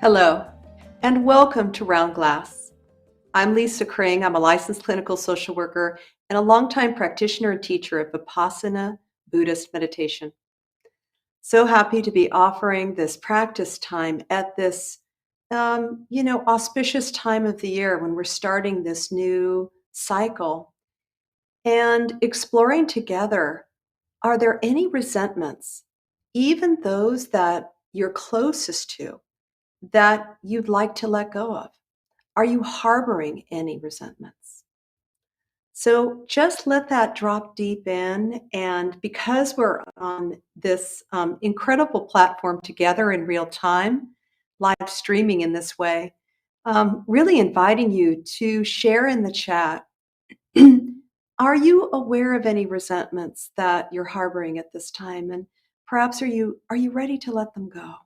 Hello, and welcome to Round Glass. I'm Lisa Kring. I'm a licensed clinical social worker and a longtime practitioner and teacher of Vipassana Buddhist meditation. So happy to be offering this practice time at this, auspicious time of the year when we're starting this new cycle and exploring together. Are there any resentments, even those that you're closest to, that you'd like to let go of? Are you harboring any resentments? So just let that drop deep in. And because we're on this incredible platform together in real time, live streaming in this way, really inviting you to share in the chat. Are you aware of any resentments that you're harboring at this time? And perhaps are you ready to let them go?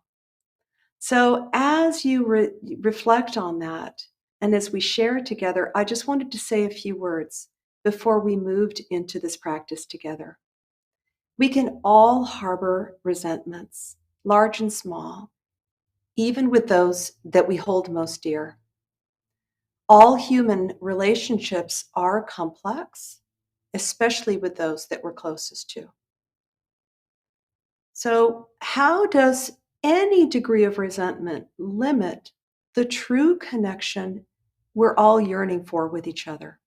So, as you reflect on that, and as we share it together, I just wanted to say a few words before we moved into this practice together. We can all harbor resentments, large and small, even with those that we hold most dear. All human relationships are complex, especially with those that we're closest to. So, how does any degree of resentment limit the true connection we're all yearning for with each other?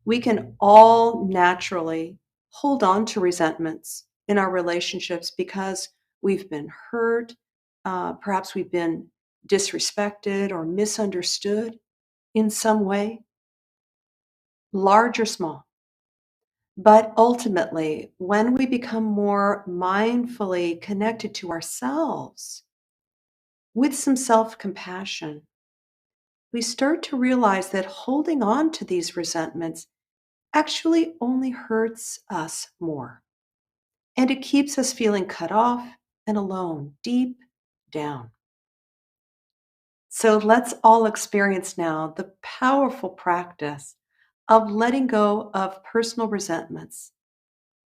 We can all naturally hold on to resentments in our relationships because we've been hurt, perhaps we've been disrespected or misunderstood in some way, large or small. But ultimately, when we become more mindfully connected to ourselves with some self compassion, we start to realize that holding on to these resentments actually only hurts us more. And it keeps us feeling cut off and alone deep down. So let's all experience now the powerful practice of letting go of personal resentments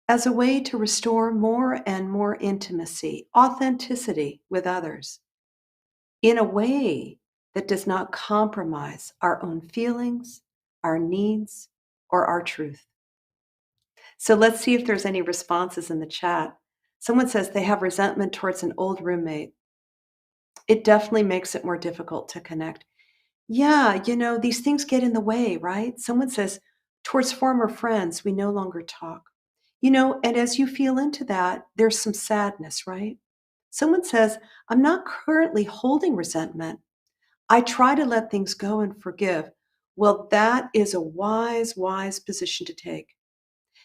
as a way to restore more and more intimacy, authenticity with others in a way that does not compromise our own feelings, our needs, or our truth. So let's see if there's any responses in the chat. Someone says they have resentment towards an old roommate. It definitely makes it more difficult to connect. Yeah, these things get in the way, right? Someone says, towards former friends, we no longer talk. And as you feel into that, there's some sadness, right? Someone says, I'm not currently holding resentment. I try to let things go and forgive. Well, that is a wise, wise position to take.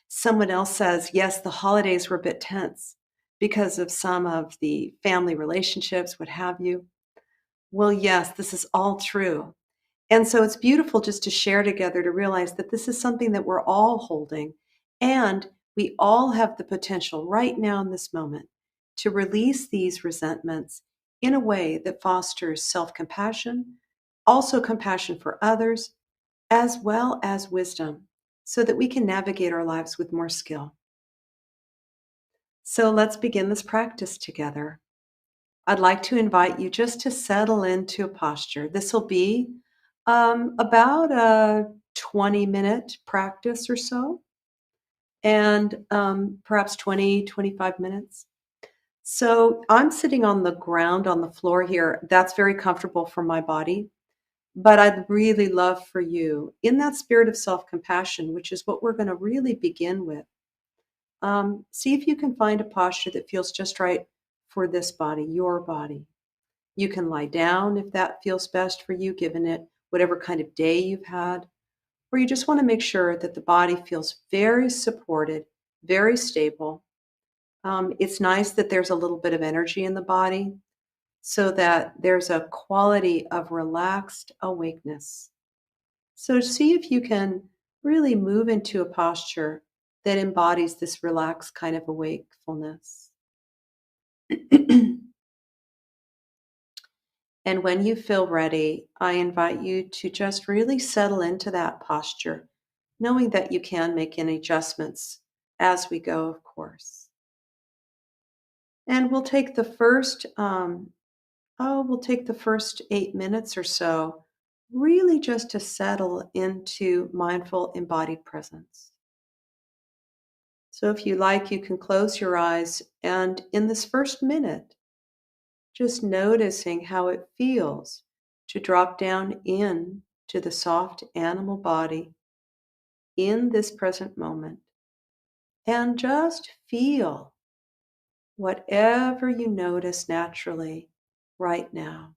Someone else says, yes, the holidays were a bit tense because of some of the family relationships, what have you. Well, yes, this is all true. And so it's beautiful just to share together to realize that this is something that we're all holding. And we all have the potential right now in this moment to release these resentments in a way that fosters self compassion, also compassion for others, as well as wisdom, so that we can navigate our lives with more skill. So let's begin this practice together. I'd like to invite you just to settle into a posture. This will be about a 20-minute practice or so, and perhaps 20, 25 minutes. So I'm sitting on the ground on the floor here. That's very comfortable for my body. But I'd really love for you, in that spirit of self compassion, which is what we're going to really begin with, see if you can find a posture that feels just right for this body, your body. You can lie down if that feels best for you, given it whatever kind of day you've had, or you just want to make sure that the body feels very supported, very stable. It's nice that there's a little bit of energy in the body so that there's a quality of relaxed awakeness. So see if you can really move into a posture that embodies this relaxed kind of awakefulness. And when you feel ready, I invite you to just really settle into that posture, knowing that you can make any adjustments as we go, of course. And we'll take the first we'll take the first 8 minutes or so, really just to settle into mindful embodied presence. So if you like, you can close your eyes and in this first minute, just noticing how it feels to drop down in to the soft animal body in this present moment and just feel whatever you notice naturally right now.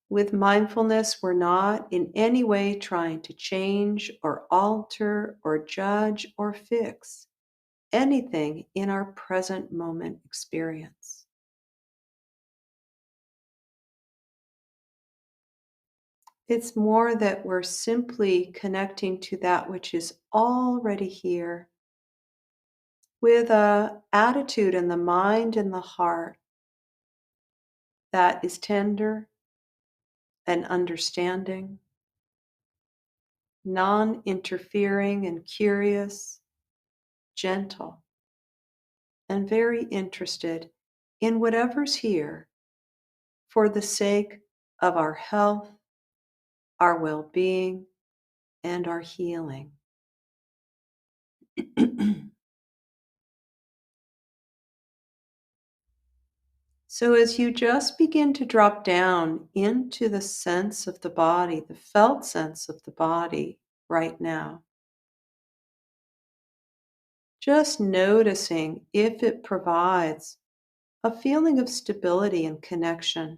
With mindfulness, we're not in any way trying to change or alter or judge or fix anything in our present moment experience. It's more that we're simply connecting to that which is already here with a attitude in the mind and the heart that is tender and understanding, non-interfering and curious, gentle, and very interested in whatever's here for the sake of our health, our well-being, and our healing. So, as you just begin to drop down into the sense of the body, the felt sense of the body right now, just noticing if it provides a feeling of stability and connection,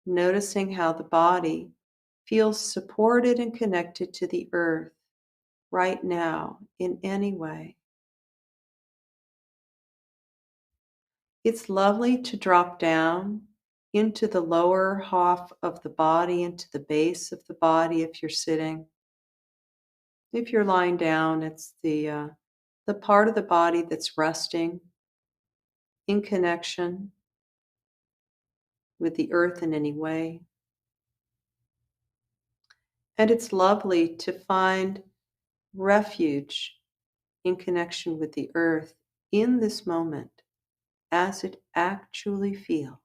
noticing how the body feels supported and connected to the earth right now in any way. It's lovely to drop down into the lower half of the body, into the base of the body if you're sitting. If you're lying down, it's the part of the body that's resting in connection with the earth in any way. And it's lovely to find refuge in connection with the earth in this moment as it actually feels.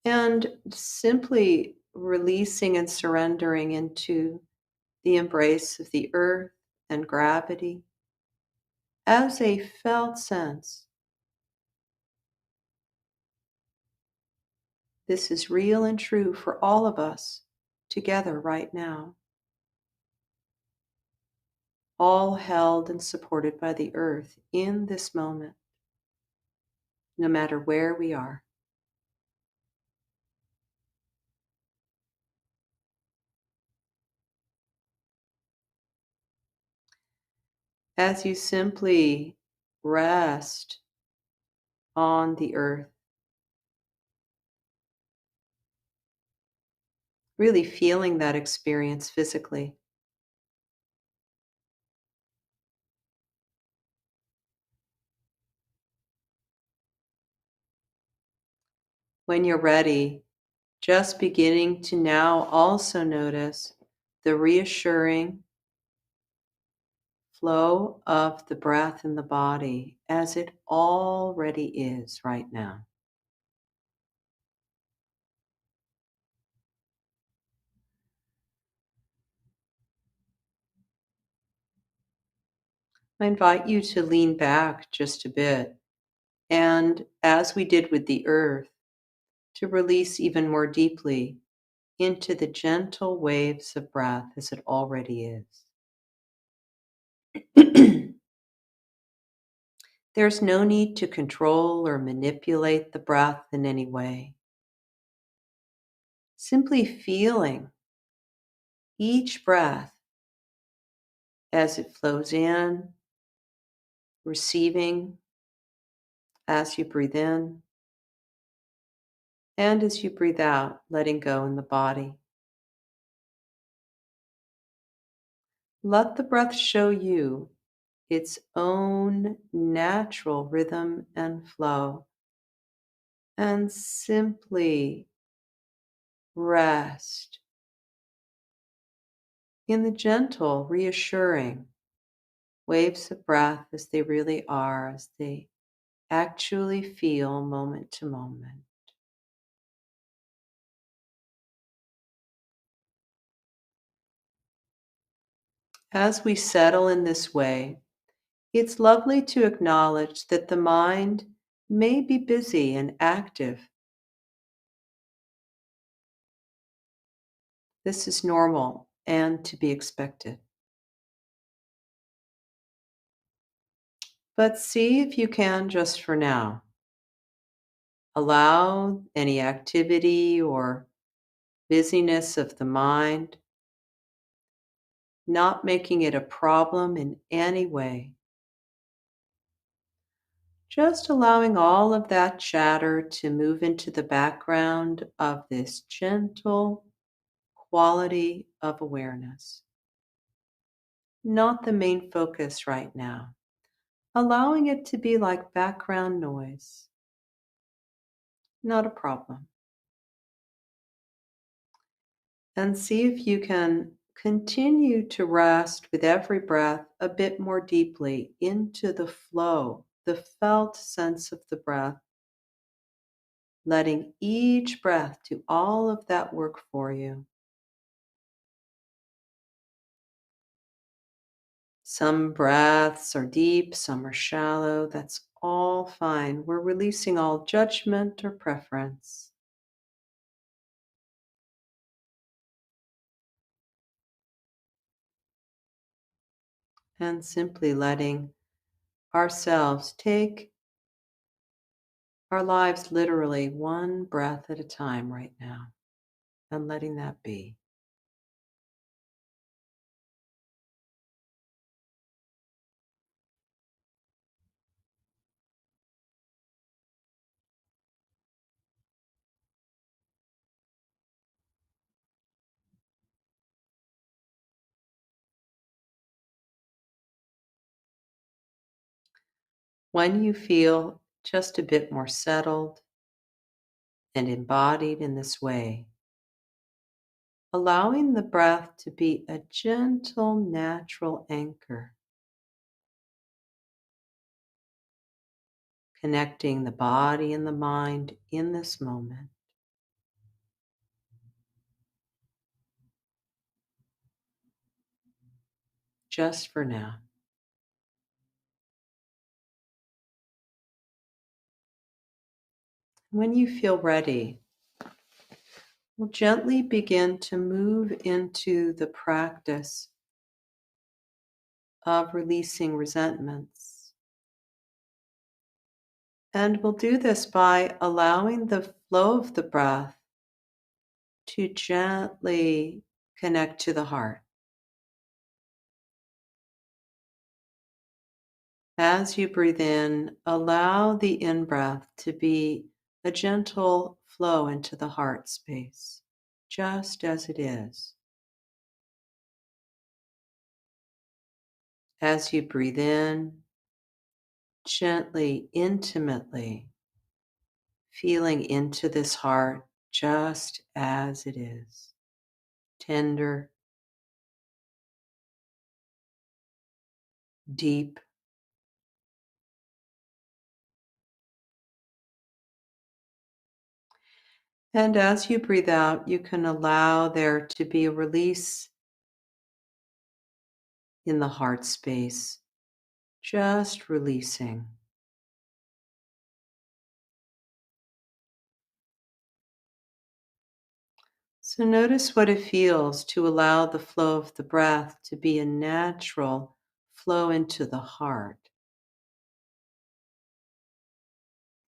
And simply releasing and surrendering into the embrace of the earth and gravity as a felt sense. This is real and true for all of us together right now, all held and supported by the earth in this moment, no matter where we are. As you simply rest on the earth, really feeling that experience physically. When you're ready, just beginning to now also notice the reassuring flow of the breath in the body as it already is right now. I invite you to lean back just a bit and, as we did with the earth, to release even more deeply into the gentle waves of breath as it already is. There's no need to control or manipulate the breath in any way. Simply feeling each breath as it flows in, receiving as you breathe in, and as you breathe out, letting go in the body. Let the breath show you its own natural rhythm and flow, and simply rest in the gentle, reassuring waves of breath as they really are, as they actually feel moment to moment. As we settle in this way, it's lovely to acknowledge that the mind may be busy and active. This is normal and to be expected. But see if you can, just for now, allow any activity or busyness of the mind, not making it a problem in any way. Just allowing all of that chatter to move into the background of this gentle quality of awareness. Not the main focus right now. Allowing it to be like background noise. Not a problem. And see if you can continue to rest with every breath a bit more deeply into the flow, the felt sense of the breath, letting each breath do all of that work for you. Some breaths are deep, some are shallow. That's all fine. We're releasing all judgment or preference. And simply letting ourselves take our lives literally one breath at a time right now and letting that be. When you feel just a bit more settled and embodied in this way, allowing the breath to be a gentle, natural anchor, connecting the body and the mind in this moment. Just for now. When you feel ready, we'll gently begin to move into the practice of releasing resentments. And we'll do this by allowing the flow of the breath to gently connect to the heart. As you breathe in, allow the in breath to be a gentle flow into the heart space, just as it is. As you breathe in, gently, intimately feeling into this heart just as it is, tender, deep. And as you breathe out, you can allow there to be a release in the heart space, just releasing. So notice what it feels to allow the flow of the breath to be a natural flow into the heart.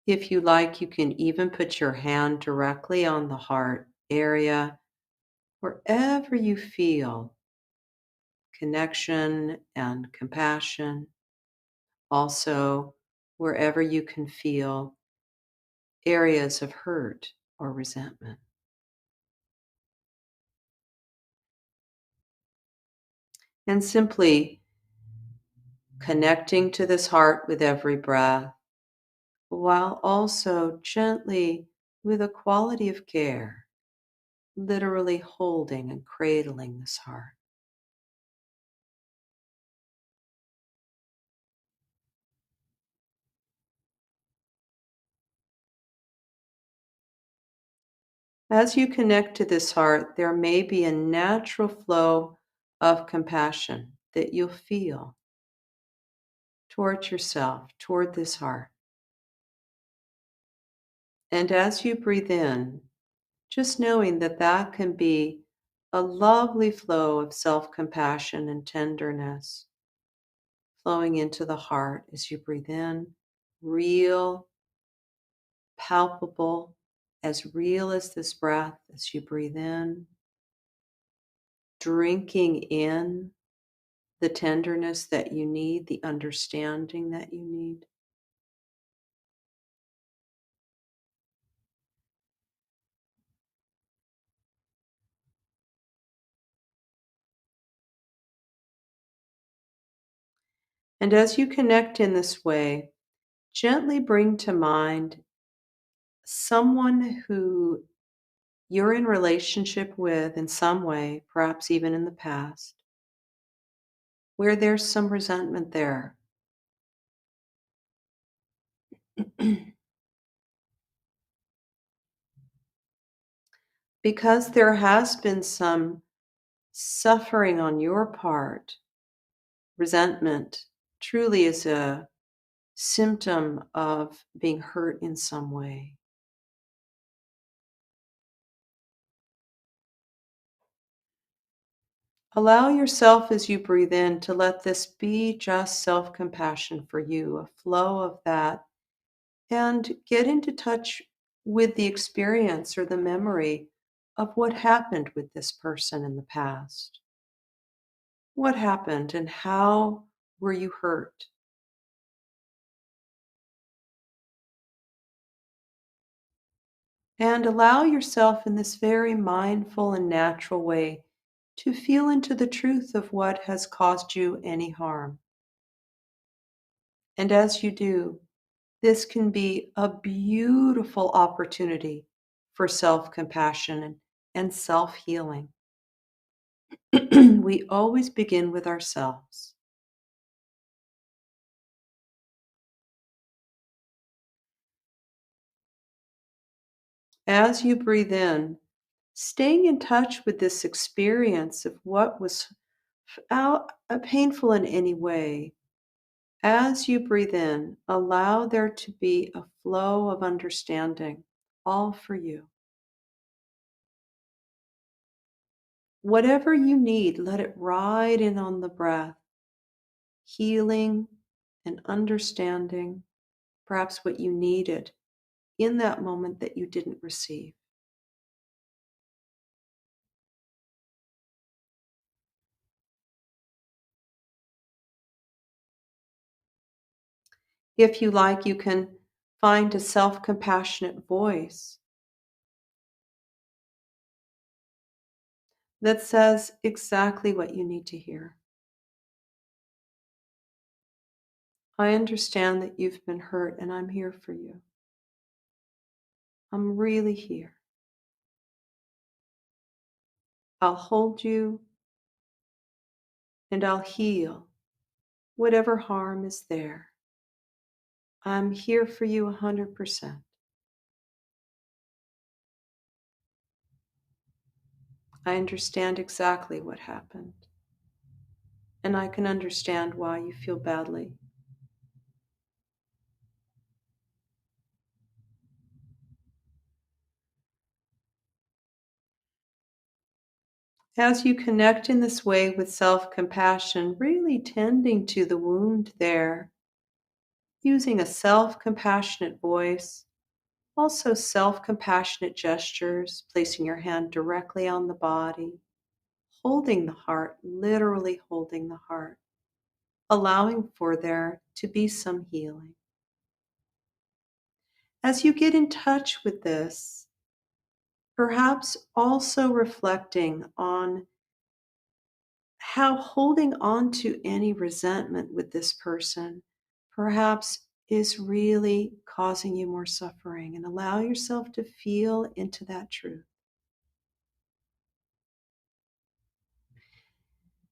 If you like, you can even put your hand directly on the heart area, wherever you feel connection and compassion. Also, wherever you can feel areas of hurt or resentment. And simply connecting to this heart with every breath, while also gently, with a quality of care, literally holding and cradling this heart. As you connect to this heart, there may be a natural flow of compassion that you'll feel towards yourself, toward this heart. And as you breathe in, just knowing that that can be a lovely flow of self compassion and tenderness flowing into the heart as you breathe in, real, palpable, as real as this breath as you breathe in, drinking in the tenderness that you need, the understanding that you need. And as you connect in this way, gently bring to mind someone who you're in relationship with in some way, perhaps even in the past, where there's some resentment there. Because there has been some suffering on your part, resentment truly is a symptom of being hurt in some way. Allow yourself as you breathe in to let this be just self compassion for you, a flow of that, and get into touch with the experience or the memory of what happened with this person in the past. What happened and how were you hurt? And allow yourself in this very mindful and natural way to feel into the truth of what has caused you any harm. And as you do, this can be a beautiful opportunity for self compassion and self healing. We always begin with ourselves. As you breathe in, staying in touch with this experience of what was painful in any way. As you breathe in, allow there to be a flow of understanding, all for you. Whatever you need, let it ride in on the breath, healing and understanding, perhaps what you needed in that moment that you didn't receive. If you like, you can find a self compassionate voice that says exactly what you need to hear. I understand that you've been hurt and I'm here for you. I'm really here. I'll hold you and I'll heal whatever harm is there. I'm here for you 100%. I understand exactly what happened, and I can understand why you feel badly. As you connect in this way with self compassion, really tending to the wound there, using a self compassionate voice, also self compassionate gestures, placing your hand directly on the body, holding the heart, literally holding the heart, allowing for there to be some healing. As you get in touch with this, perhaps also reflecting on how holding on to any resentment with this person perhaps is really causing you more suffering, and allow yourself to feel into that truth.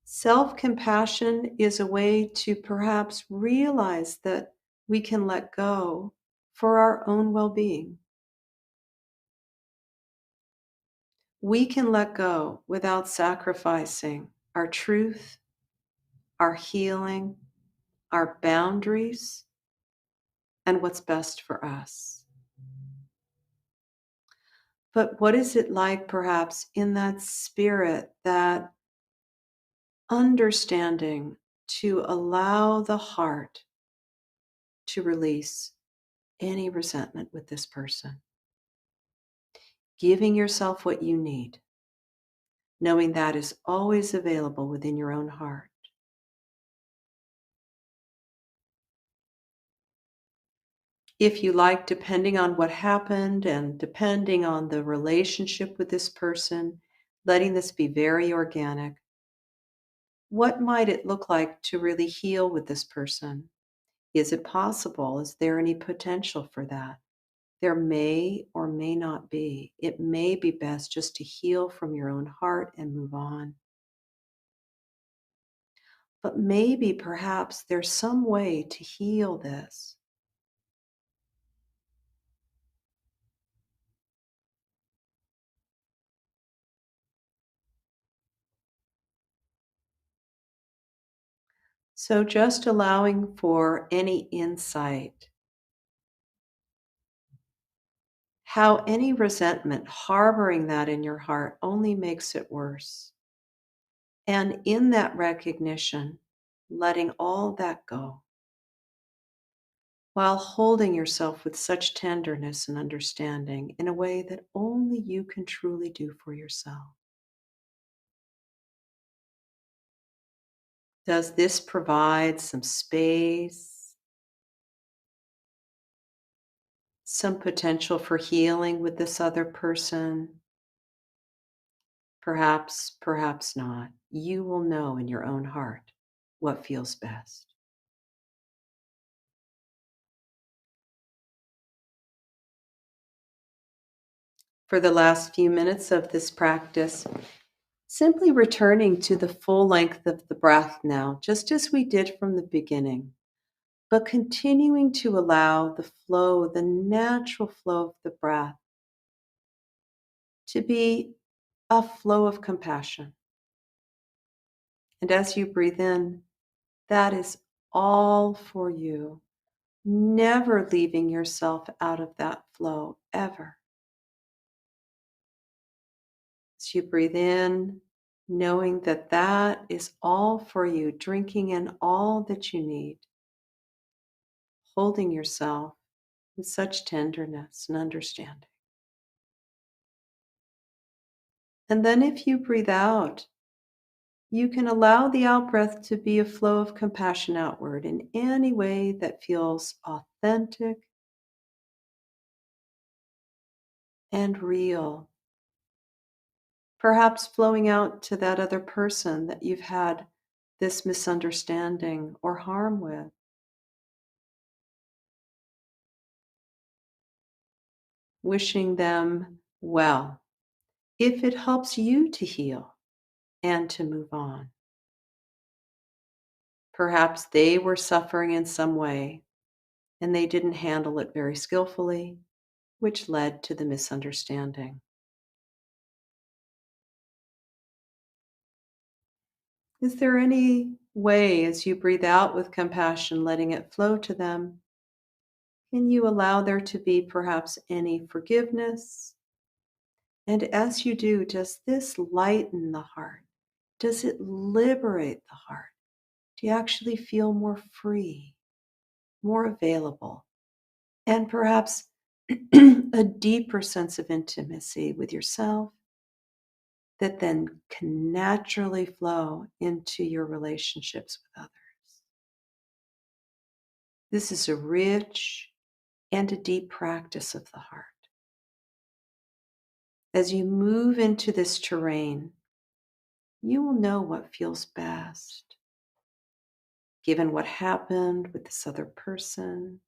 Self compassion is a way to perhaps realize that we can let go for our own well being. we can let go without sacrificing our truth, our healing, our boundaries, and what's best for us. But what is it like, perhaps, in that spirit, that understanding to allow the heart to release any resentment with this person? Giving yourself what you need, knowing that is always available within your own heart. If you like, depending on what happened and depending on the relationship with this person, letting this be very organic. What might it look like to really heal with this person? Is it possible? Is there any potential for that? There may or may not be. It may be best just to heal from your own heart and move on. But maybe, perhaps, there's some way to heal this. So just allowing for any insight, how any resentment, harboring that in your heart only makes it worse. And in that recognition, letting all that go, while holding yourself with such tenderness and understanding in a way that only you can truly do for yourself. Does this provide some space, some potential for healing with this other person? Perhaps, perhaps not. You will know in your own heart what feels best. For the last few minutes of this practice, simply returning to the full length of the breath now, just as we did from the beginning, but continuing to allow the flow, the natural flow of the breath, to be a flow of compassion. And as you breathe in, that is all for you, never leaving yourself out of that flow, ever. As you breathe in, knowing that that is all for you, drinking in all that you need, holding yourself with such tenderness and understanding. And then if you breathe out, you can allow the out breath to be a flow of compassion outward in any way that feels authentic and real. Perhaps flowing out to that other person that you've had this misunderstanding or harm with. Wishing them well, if it helps you to heal and to move on. Perhaps they were suffering in some way and they didn't handle it very skillfully, which led to the misunderstanding. Is there any way, as you breathe out with compassion, letting it flow to them, can you allow there to be perhaps any forgiveness? And as you do, does this lighten the heart? Does it liberate the heart? Do you actually feel more free, more available, and perhaps a deeper sense of intimacy with yourself that then can naturally flow into your relationships with others? This is a rich and a deep practice of the heart. As you move into this terrain, you will know what feels best, given what happened with this other person,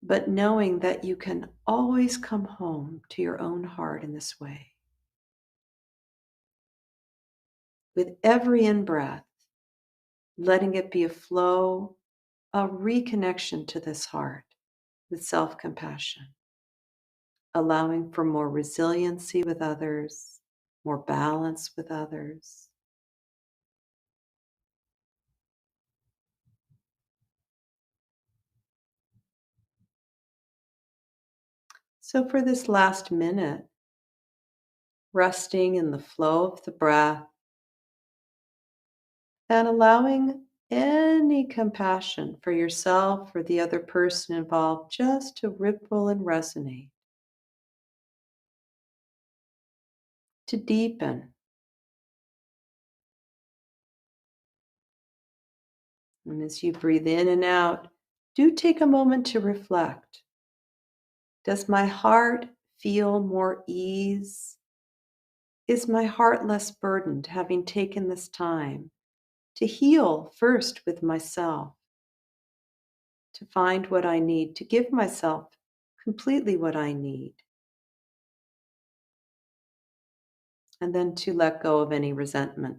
but knowing that you can always come home to your own heart in this way. With every in-breath, letting it be a flow, a reconnection to this heart with self-compassion, allowing for more resiliency with others, more balance with others. So, for this last minute, resting in the flow of the breath and allowing any compassion for yourself or the other person involved just to ripple and resonate, to deepen. And as you breathe in and out, do take a moment to reflect. Does my heart feel more ease? Is my heart less burdened having taken this time to heal first with myself, to find what I need, to give myself completely what I need, and then to let go of any resentment,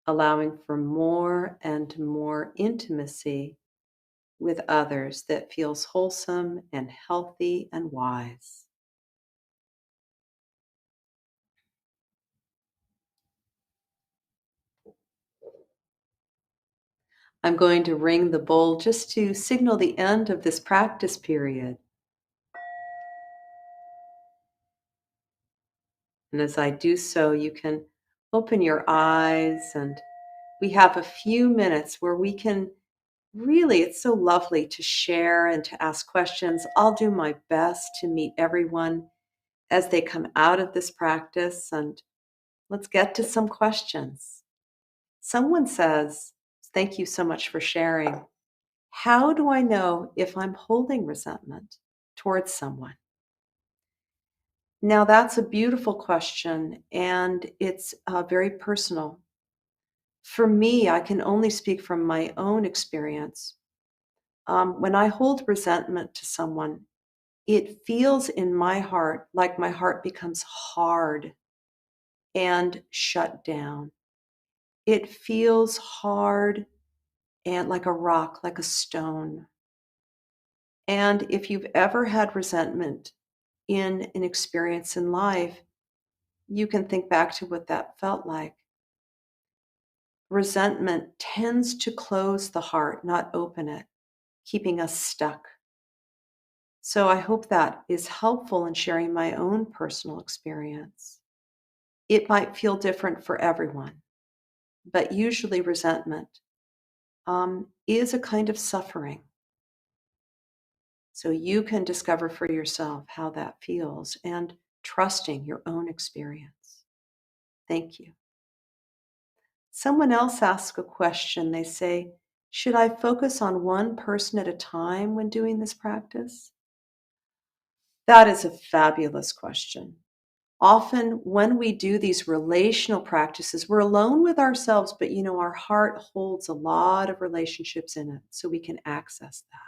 allowing for more and more intimacy with others that feels wholesome and healthy and wise. I'm going to ring the bowl just to signal the end of this practice period. And as I do so, you can open your eyes, and we have a few minutes where we can really, it's so lovely to share and to ask questions. I'll do my best to meet everyone as they come out of this practice, and let's get to some questions. Someone says, "Thank you so much for sharing. How do I know if I'm holding resentment towards someone?" Now, that's a beautiful question, and it's very personal. For me, I can only speak from my own experience. When I hold resentment to someone, it feels in my heart like my heart becomes hard and shut down. It feels hard and like a rock, like a stone. And if you've ever had resentment in an experience in life, you can think back to what that felt like. Resentment tends to close the heart, not open it, keeping us stuck. So I hope that is helpful in sharing my own personal experience. It might feel different for everyone, but usually resentment is a kind of suffering. So you can discover for yourself how that feels and trusting your own experience. Thank you. Someone else asks a question. They say, should I focus on one person at a time when doing this practice? That is a fabulous question. Often, when we do these relational practices, we're alone with ourselves, but our heart holds a lot of relationships in it, so we can access that.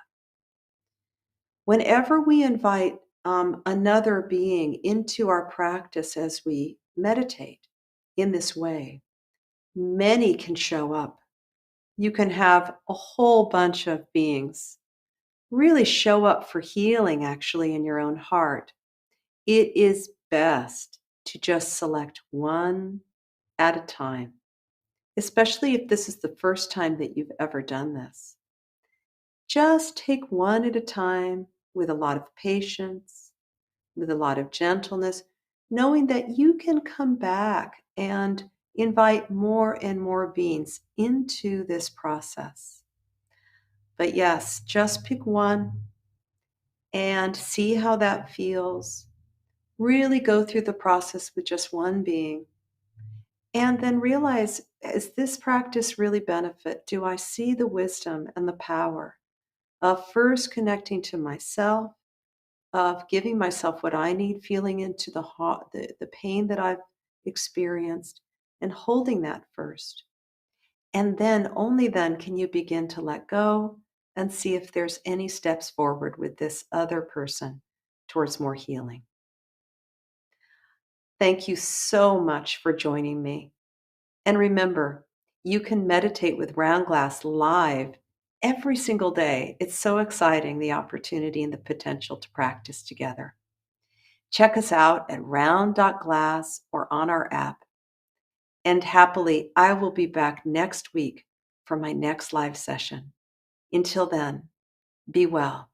Whenever we invite another being into our practice as we meditate in this way, many can show up. You can have a whole bunch of beings really show up for healing, actually, in your own heart. It is best to just select one at a time, especially if this is the first time that you've ever done this. Just take one at a time with a lot of patience, with a lot of gentleness, knowing that you can come back and invite more and more beings into this process. But yes, just pick one and see how that feels. Really go through the process with just one being. And then realize, is this practice really benefit? Do I see the wisdom and the power of first connecting to myself, of giving myself what I need, feeling into the pain that I've experienced, and holding that first. And then, only then, can you begin to let go and see if there's any steps forward with this other person towards more healing. Thank you so much for joining me. And remember, you can meditate with Round Glass live every single day. It's so exciting, the opportunity and the potential to practice together. Check us out at round.glass or on our app. And happily, I will be back next week for my next live session. Until then, be well.